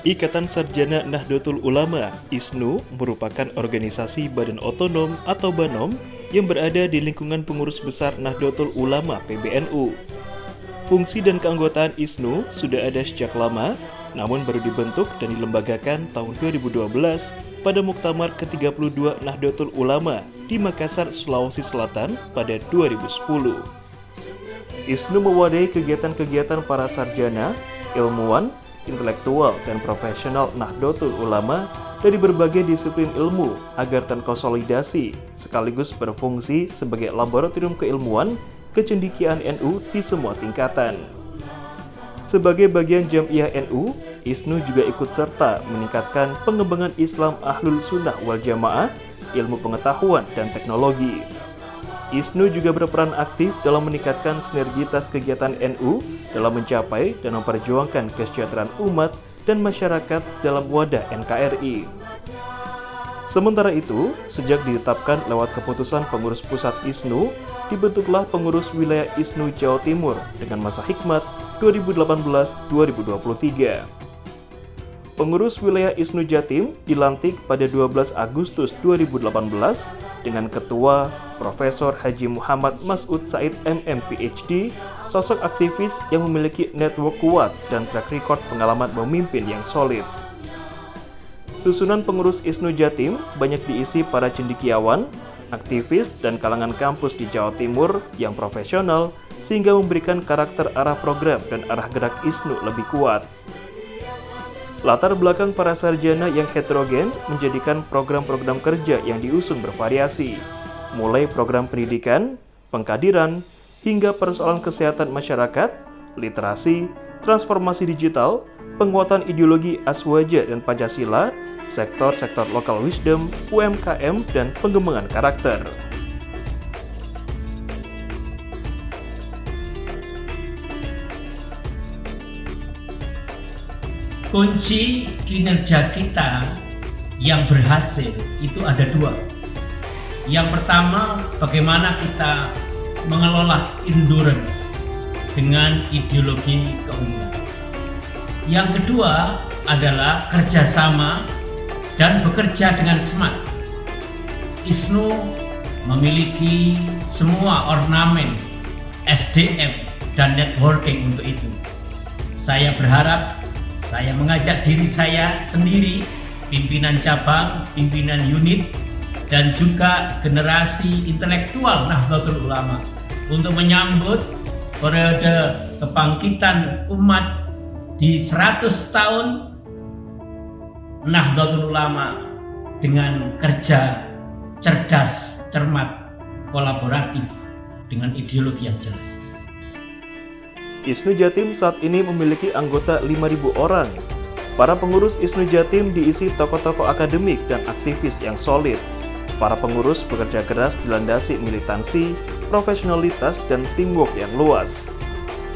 Ikatan Sarjana Nahdlatul Ulama (ISNU) merupakan organisasi badan otonom atau BANOM yang berada di lingkungan pengurus besar Nahdlatul Ulama (PBNU). Fungsi dan keanggotaan ISNU sudah ada sejak lama, namun baru dibentuk dan dilembagakan tahun 2012 pada Muktamar ke-32 Nahdlatul Ulama di Makassar, Sulawesi Selatan pada 2010. ISNU mewadahi kegiatan-kegiatan para sarjana, ilmuwan, intelektual, dan profesional Nahdlatul Ulama dari berbagai disiplin ilmu agar terkonsolidasi sekaligus berfungsi sebagai laboratorium keilmuan kecendikiaan NU di semua tingkatan. Sebagai bagian Jamiah NU, ISNU juga ikut serta meningkatkan pengembangan Islam Ahlul Sunnah wal Jamaah, ilmu pengetahuan dan teknologi. ISNU juga berperan aktif dalam meningkatkan sinergitas kegiatan NU dalam mencapai dan memperjuangkan kesejahteraan umat dan masyarakat dalam wadah NKRI. Sementara itu, sejak ditetapkan lewat keputusan pengurus pusat ISNU, dibentuklah pengurus wilayah ISNU Jawa Timur dengan masa hikmat 2018-2023. Pengurus wilayah ISNU Jatim dilantik pada 12 Agustus 2018 dengan Ketua Profesor Haji Muhammad Mas'ud Said MM PhD, sosok aktivis yang memiliki network kuat dan track record pengalaman memimpin yang solid. Susunan pengurus ISNU Jatim banyak diisi para cendekiawan, aktivis, dan kalangan kampus di Jawa Timur yang profesional sehingga memberikan karakter arah program dan arah gerak ISNU lebih kuat. Latar belakang para sarjana yang heterogen menjadikan program-program kerja yang diusung bervariasi, mulai program pendidikan, pengkaderan, hingga persoalan kesehatan masyarakat, literasi, transformasi digital, penguatan ideologi Aswaja dan Pancasila, sektor-sektor lokal wisdom, UMKM, dan pengembangan karakter. Kunci kinerja kita yang berhasil itu ada dua. Yang pertama, bagaimana kita mengelola endurance dengan ideologi keunggulan. Yang kedua adalah kerjasama dan bekerja dengan smart. ISNU memiliki semua ornamen, SDM, dan networking untuk itu. Saya berharap saya mengajak diri saya sendiri, pimpinan cabang, pimpinan unit, dan juga generasi intelektual Nahdlatul Ulama untuk menyambut periode kebangkitan umat di 100 tahun Nahdlatul Ulama dengan kerja cerdas, cermat, kolaboratif dengan ideologi yang jelas. ISNU Jatim saat ini memiliki anggota 5.000 orang. Para pengurus ISNU Jatim diisi tokoh-tokoh akademik dan aktivis yang solid. Para pengurus bekerja keras dilandasi militansi, profesionalitas, dan teamwork yang luas.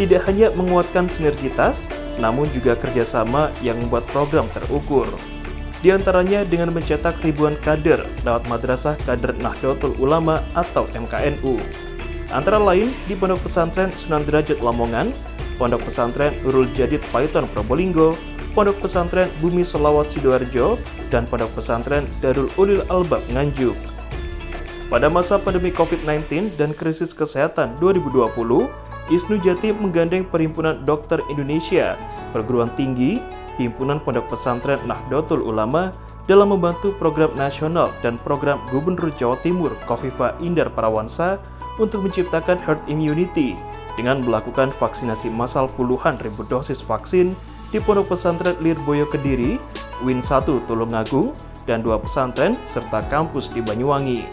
Tidak hanya menguatkan sinergitas, namun juga kerjasama yang membuat program terukur. Di antaranya dengan mencetak ribuan kader lewat Madrasah Kader Nahdlatul Ulama atau MKNU. Antara lain di Pondok Pesantren Sunan Derajat Lamongan, Pondok Pesantren Nurul Jadid Paiton Probolinggo, Pondok Pesantren Bumi Sholawat Sidoarjo, dan Pondok Pesantren Darul Ulil Albab Nganjuk. Pada masa pandemi COVID-19 dan krisis kesehatan 2020, ISNU Jatim menggandeng Perhimpunan Dokter Indonesia, perguruan tinggi, Himpunan Pondok Pesantren Nahdlatul Ulama dalam membantu program nasional dan program Gubernur Jawa Timur Khofifah Indar Parawansa untuk menciptakan herd immunity dengan melakukan vaksinasi massal puluhan ribu dosis vaksin di Pondok Pesantren Lirboyo Kediri, Win 1 Tulungagung, dan 2 pesantren serta kampus di Banyuwangi.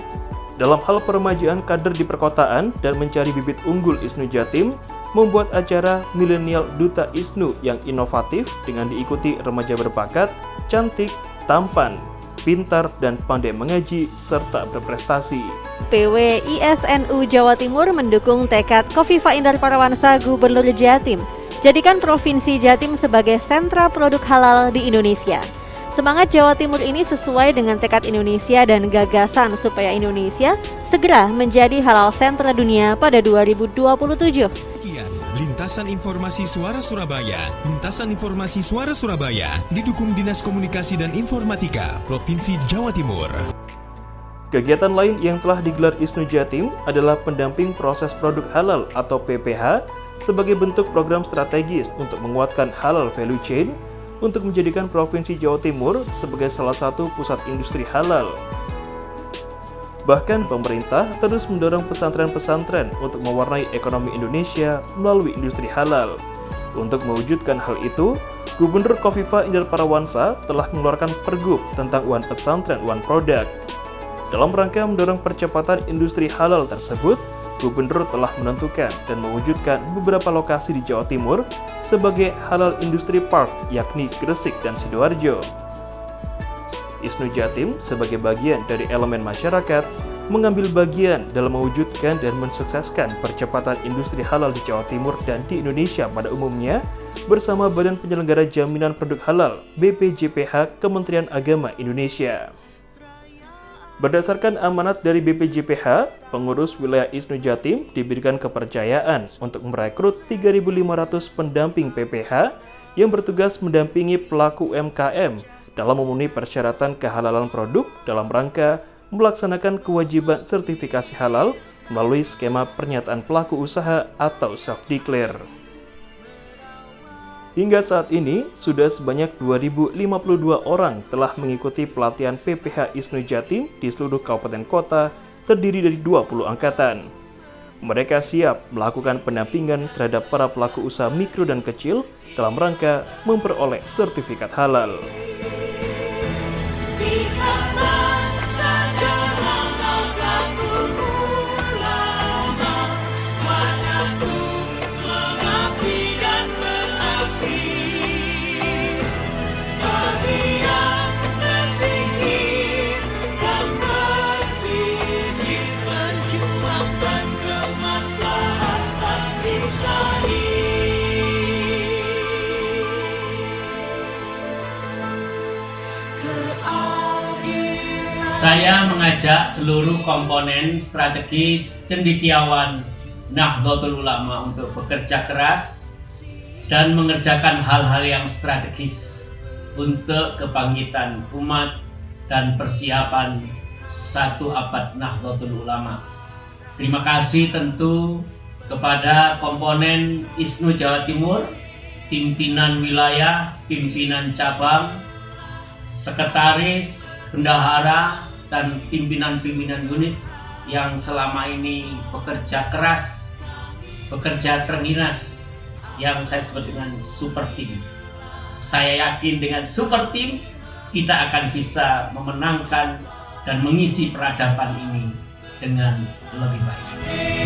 Dalam hal peremajaan kader di perkotaan dan mencari bibit unggul ISNU Jatim, membuat acara Milenial Duta ISNU yang inovatif dengan diikuti remaja berbakat, cantik, tampan, pintar, dan pandai mengaji, serta berprestasi. PW ISNU Jawa Timur mendukung tekad Khofifah Indar Parawansa Gubernur Jatim. Jadikan Provinsi Jatim sebagai sentra produk halal di Indonesia. Semangat Jawa Timur ini sesuai dengan tekad Indonesia dan gagasan supaya Indonesia segera menjadi halal sentra dunia pada 2027. Lintasan Informasi Suara Surabaya. Lintasan Informasi Suara Surabaya didukung Dinas Komunikasi dan Informatika Provinsi Jawa Timur. Kegiatan lain yang telah digelar ISNU Jatim adalah pendamping proses produk halal atau PPH sebagai bentuk program strategis untuk menguatkan halal value chain untuk menjadikan Provinsi Jawa Timur sebagai salah satu pusat industri halal. Bahkan pemerintah terus mendorong pesantren-pesantren untuk mewarnai ekonomi Indonesia melalui industri halal. Untuk mewujudkan hal itu, Gubernur Khofifah Indar Parawansa telah mengeluarkan pergub tentang One Pesantren One Product. Dalam rangka mendorong percepatan industri halal tersebut, Gubernur telah menentukan dan mewujudkan beberapa lokasi di Jawa Timur sebagai Halal Industry Park, yakni Gresik dan Sidoarjo. ISNU Jatim sebagai bagian dari elemen masyarakat mengambil bagian dalam mewujudkan dan mensukseskan percepatan industri halal di Jawa Timur dan di Indonesia pada umumnya bersama Badan Penyelenggara Jaminan Produk Halal BPJPH Kementerian Agama Indonesia. Berdasarkan amanat dari BPJPH, pengurus wilayah ISNU Jatim diberikan kepercayaan untuk merekrut 3.500 pendamping PPH yang bertugas mendampingi pelaku UMKM dalam memenuhi persyaratan kehalalan produk dalam rangka melaksanakan kewajiban sertifikasi halal melalui skema pernyataan pelaku usaha atau self-declare. Hingga saat ini, sudah sebanyak 2.052 orang telah mengikuti pelatihan PPH ISNU Jatim di seluruh kabupaten kota terdiri dari 20 angkatan. Mereka siap melakukan pendampingan terhadap para pelaku usaha mikro dan kecil dalam rangka memperoleh sertifikat halal. Saya mengajak seluruh komponen strategis cendekiawan Nahdlatul Ulama untuk bekerja keras dan mengerjakan hal-hal yang strategis untuk kebangkitan umat dan persiapan satu abad Nahdlatul Ulama. Terima kasih tentu kepada komponen ISNU Jawa Timur, pimpinan wilayah, pimpinan cabang, sekretaris, bendahara, dan pimpinan-pimpinan unit yang selama ini bekerja keras, bekerja terengginas, yang saya sebut dengan super team. Saya yakin dengan super team kita akan bisa memenangkan dan mengisi peradaban ini dengan lebih baik.